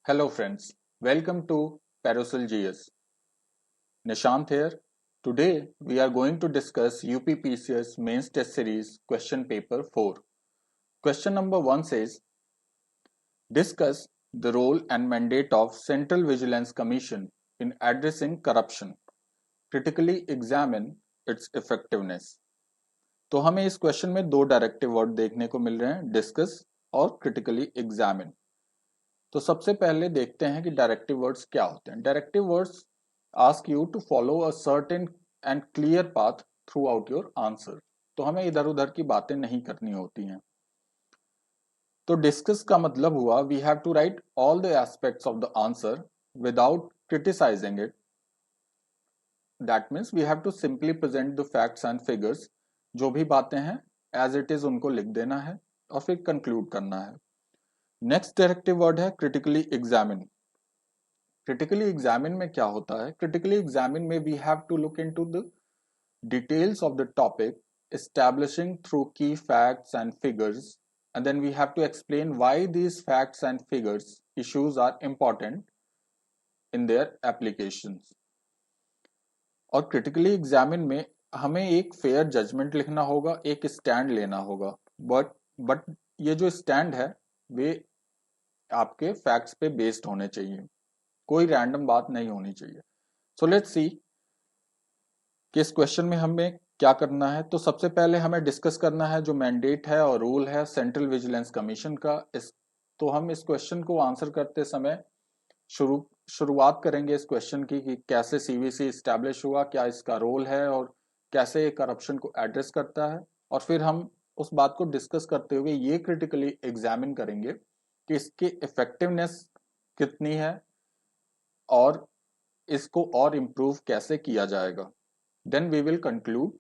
Hello friends, welcome to Parasol GS. Nishant here. Today we are going to discuss UPPCS Mains Test Series question paper 4. Question number 1 says, discuss the role and mandate of Central Vigilance Commission in addressing corruption. Critically examine its effectiveness. तो हमें इस question में दो directive word देखने को मिल रहे हैं, discuss और क्रिटिकली एग्जामिन। तो सबसे पहले देखते हैं कि डायरेक्टिव वर्ड्स क्या होते हैं। Directive words ask you to follow a certain and clear path throughout your answer. तो हमें इधर उधर की बातें नहीं करनी होती हैं। तो डिस्कस का मतलब हुआ we have to write all the aspects of the answer without criticising it. That means we have to simply present the facts and figures. जो भी बातें हैं एज इट इज उनको लिख देना है और फिर कंक्लूड करना है। नेक्स्ट डायरेक्टिव वर्ड है क्रिटिकली एग्जामिन। क्रिटिकली एग्जामिन में क्या होता है? क्रिटिकली एग्जामिन में we have to look into the details of the topic, establishing through key facts and figures, and then we have to explain why these facts and figures issues are important in their applications. और critically examine में हमें एक fair judgement लिखना होगा, एक stand लेना होगा। But ये जो स्टैंड है वे आपके फैक्ट्स पे बेस्ड होने चाहिए, कोई रैंडम बात नहीं होनी चाहिए। सो लेट्स सी कि इस क्वेश्चन में हमें क्या करना है। तो सबसे पहले हमें डिस्कस करना है जो मैंडेट है और रूल है सेंट्रल विजिलेंस कमीशन का। तो हम इस क्वेश्चन को आंसर करते समय शुरुआत करेंगे इस क्वेश्चन की कि कैसे सीवीसी इस्टेब्लिश हुआ, क्या इसका रोल है और कैसे करप्शन को एड्रेस करता है। और फिर हम उस बात को डिस्कस करते हुए ये क्रिटिकली एग्जामिन करेंगे कि इसकी इफेक्टिवनेस कितनी है और इसको और इम्प्रूव कैसे किया जाएगा। Then we will conclude.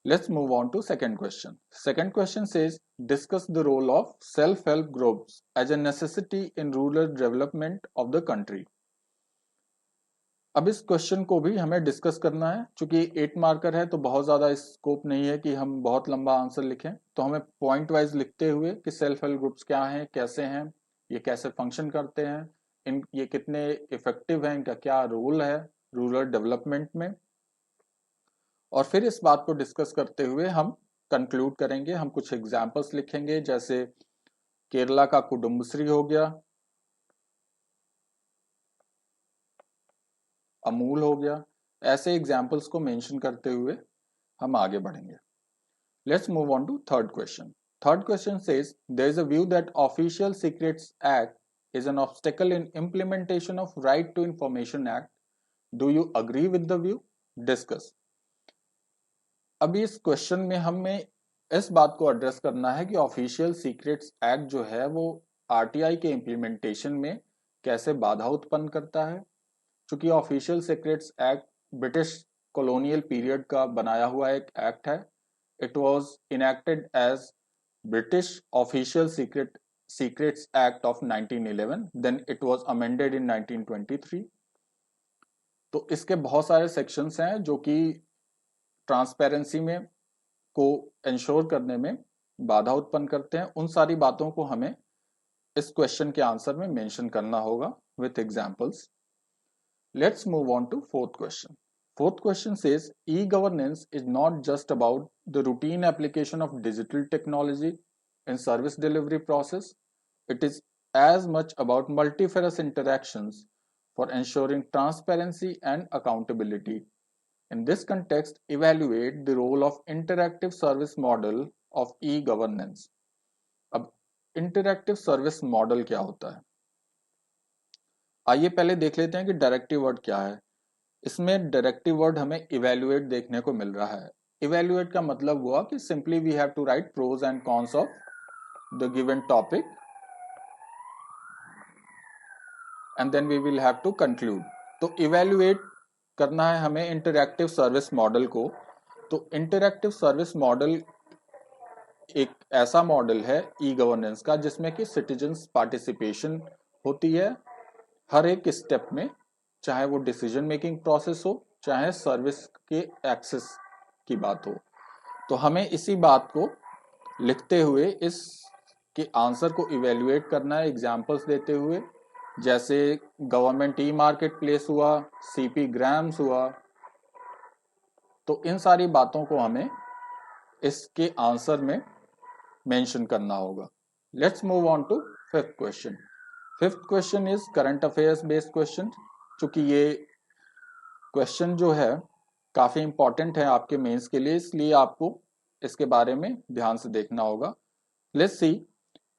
Let's move on to second question. Second question says, discuss the role of self-help groups as a necessity in rural development of the country. अब इस क्वेश्चन को भी हमें डिस्कस करना है। चूंकि 8 मार्कर है तो बहुत ज्यादा स्कोप नहीं है कि हम बहुत लंबा आंसर लिखें। तो हमें पॉइंट वाइज लिखते हुए कि सेल्फ हेल्प ग्रुप्स क्या हैं, कैसे हैं, ये कैसे फंक्शन करते हैं, ये कितने इफेक्टिव हैं, इनका क्या रोल है रूरल डेवलपमेंट में, और फिर इस बात को डिस्कस करते हुए हम कंक्लूड करेंगे। हम कुछ एग्जाम्पल्स लिखेंगे, जैसे केरला का कुडुम्बश्री हो गया, अमूल हो गया। ऐसे एग्जाम्पल्स को मेंशन करते हुए हम आगे बढ़ेंगे। Let's move on to third question. Third question says there is a view that official secrets act is an obstacle in implementation of right to information act. Do you agree with the view? Discuss. अभी इस question में हमें इस बात को address करना है कि ऑफिशियल सीक्रेट्स एक्ट जो है वो आरटीआई के इम्प्लीमेंटेशन में कैसे बाधा उत्पन्न करता है। क्योंकि official secrets act British colonial period का बनाया हुआ एक एक्ट है। It was enacted as British official secrets act of 1911, then it was amended in 1923। तो इसके बहुत सारे सेक्शंस हैं जो कि ट्रांसपेरेंसी में को इंश्योर करने में बाधा उत्पन्न करते हैं। उन सारी बातों को हमें इस क्वेश्चन के आंसर में मेंशन करना होगा with examples. Let's move on to fourth question. Fourth question says e governance is not just about the routine application of digital technology in service delivery process, it is as much about multifarious interactions for ensuring transparency and accountability. In this context, evaluate the role of interactive service model of e-governance. अब interactive service model क्या होता है, आइए पहले देख लेते हैं कि डायरेक्टिव वर्ड क्या है। इसमें डायरेक्टिव वर्ड हमें इवेल्युएट देखने को मिल रहा है। इवेल्युएट का मतलब हुआ कि simply we have to write pros and cons of the given topic and then we will have to conclude. तो इवेल्युएट करना है हमें इंटरैक्टिव सर्विस मॉडल को। तो इंटरैक्टिव सर्विस मॉडल एक ऐसा मॉडल है ई गवर्नेंस का जिसमें कि सिटीजन्स पार्टिसिपेशन होती है हर एक स्टेप में, चाहे वो डिसीजन मेकिंग प्रोसेस हो, चाहे सर्विस के एक्सेस की बात हो। तो हमें इसी बात को लिखते हुए इस के आंसर को इवेल्युएट करना है एग्जांपल्स देते हुए, जैसे गवर्नमेंट ई मार्केट प्लेस हुआ, सीपी ग्राम्स हुआ। तो इन सारी बातों को हमें इसके आंसर में मेंशन करना होगा। Let's move on to fifth question. Fifth question is current affairs based question. चूंकि ये क्वेश्चन जो है काफी इंपॉर्टेंट है आपके मेंस के लिए, इसलिए आपको इसके बारे में ध्यान से देखना होगा। Let's see,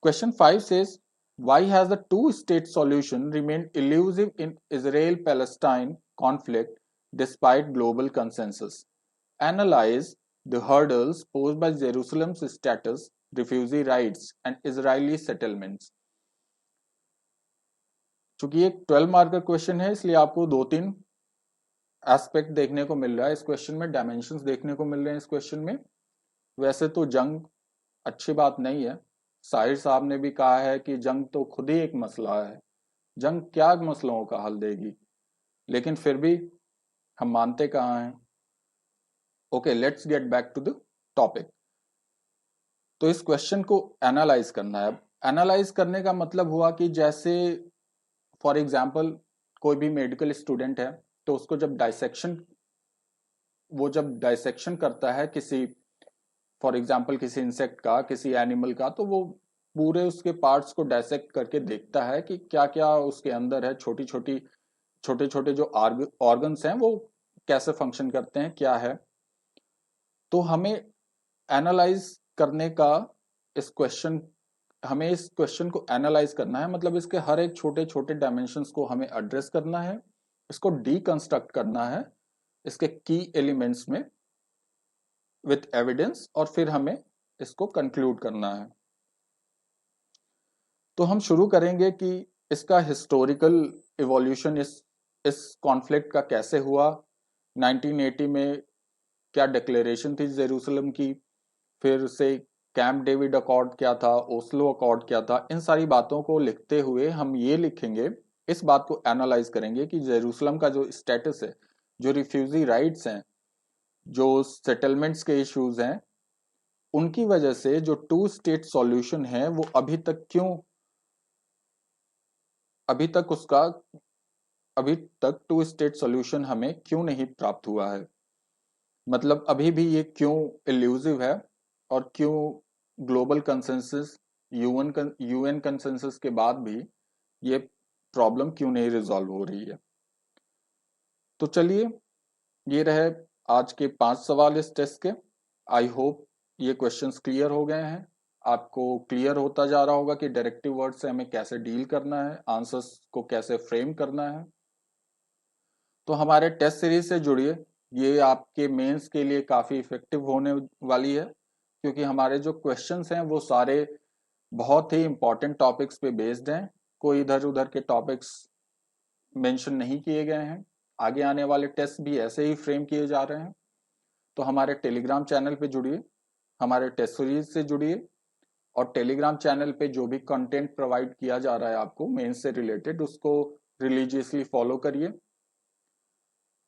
question 5 says, why has the two-state solution remained elusive in Israel-Palestine conflict despite global consensus? Analyze the hurdles posed by Jerusalem's status, refugee rights, and Israeli settlements. चूंकि एक 12 मार्कर क्वेश्चन है, इसलिए आपको 2-3 aspect देखने को मिल रहा है इस क्वेश्चन में, डायमेंशंस देखने को मिल रहे हैं इस क्वेश्चन में। वैसे तो जंग अच्छी बात नहीं है, साहिर साहब ने भी कहा है कि जंग तो खुद ही एक मसला है, जंग क्या मसलों का हल देगी, लेकिन फिर भी हम मानते कहाँ हैं। Okay, let's get back to the topic. तो इस क्वेश्चन को एनालाइज करना है। अब एनालाइज करने का मतलब हुआ कि जैसे फॉर एग्जाम्पल कोई भी मेडिकल स्टूडेंट है, तो उसको जब डाइसेक्शन करता है किसी, फॉर एग्जाम्पल किसी इंसेक्ट का, किसी एनिमल का, तो वो पूरे उसके पार्ट्स को डाइसेक्ट करके देखता है कि क्या क्या उसके अंदर है, छोटे छोटे जो ऑर्गन्स हैं वो कैसे फंक्शन करते हैं, क्या है। तो हमें एनालाइज करने का इस क्वेश्चन हमें इस क्वेश्चन को एनालाइज करना है, मतलब इसके हर एक छोटे छोटे डायमेंशंस को हमें एड्रेस करना है, इसको डीकंस्ट्रक्ट करना है इसके की एलिमेंट्स में विथ एविडेंस, और फिर हमें इसको कंक्लूड करना है। तो हम शुरू करेंगे कि इसका हिस्टोरिकल इवोल्यूशन इस कॉन्फ्लिक्ट का कैसे हुआ, 1980 में क्या डिक्लेरेशन थी जेरूसलम की, फिर से कैंप डेविड अकॉर्ड क्या था, ओस्लो अकॉर्ड क्या था। इन सारी बातों को लिखते हुए हम ये लिखेंगे, इस बात को एनालाइज करेंगे कि जेरूसलम का जो स्टेटस है, जो रिफ्यूजी राइट्स हैं, जो सेटलमेंट्स के इश्यूज हैं, उनकी वजह से जो टू स्टेट सॉल्यूशन है वो अभी तक टू स्टेट सॉल्यूशन हमें क्यों नहीं प्राप्त हुआ है, मतलब अभी भी ये क्यों इल्यूसिव है, और क्यों ग्लोबल कंसेंसस, यूएन कंसेंसस के बाद भी ये प्रॉब्लम क्यों नहीं रिजॉल्व हो रही है। तो चलिए, ये रहे आज के 5 सवाल इस टेस्ट के। आई होप ये क्वेश्चंस क्लियर हो गए हैं, आपको क्लियर होता जा रहा होगा कि डायरेक्टिव वर्ड से हमें कैसे डील करना है, आंसर्स को कैसे फ्रेम करना है। तो हमारे टेस्ट सीरीज से जुड़िए, ये आपके मेंस के लिए काफ़ी इफेक्टिव होने वाली है, क्योंकि हमारे जो क्वेश्चंस हैं वो सारे बहुत ही इंपॉर्टेंट टॉपिक्स पे बेस्ड हैं, कोई इधर उधर के टॉपिक्स मेंशन नहीं किए गए हैं। आगे आने वाले टेस्ट भी ऐसे ही फ्रेम किए जा रहे हैं। तो हमारे टेलीग्राम चैनल पे जुड़िए, हमारे टेस्ट सीरीज से जुड़िए, और टेलीग्राम चैनल पे जो भी कंटेंट प्रोवाइड किया जा रहा है आपको मेंस से रिलेटेड, उसको रिलीजियसली फॉलो करिए।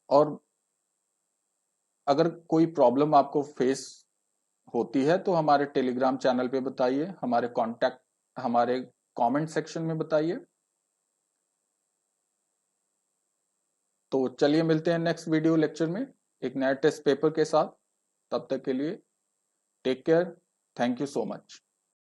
और अगर कोई प्रॉब्लम आपको फेस होती है तो हमारे टेलीग्राम चैनल पे बताइए, हमारे कमेंट सेक्शन में बताइए। तो चलिए मिलते हैं नेक्स्ट वीडियो लेक्चर में एक नए टेस्ट पेपर के साथ। तब तक के लिए take care, thank you so much.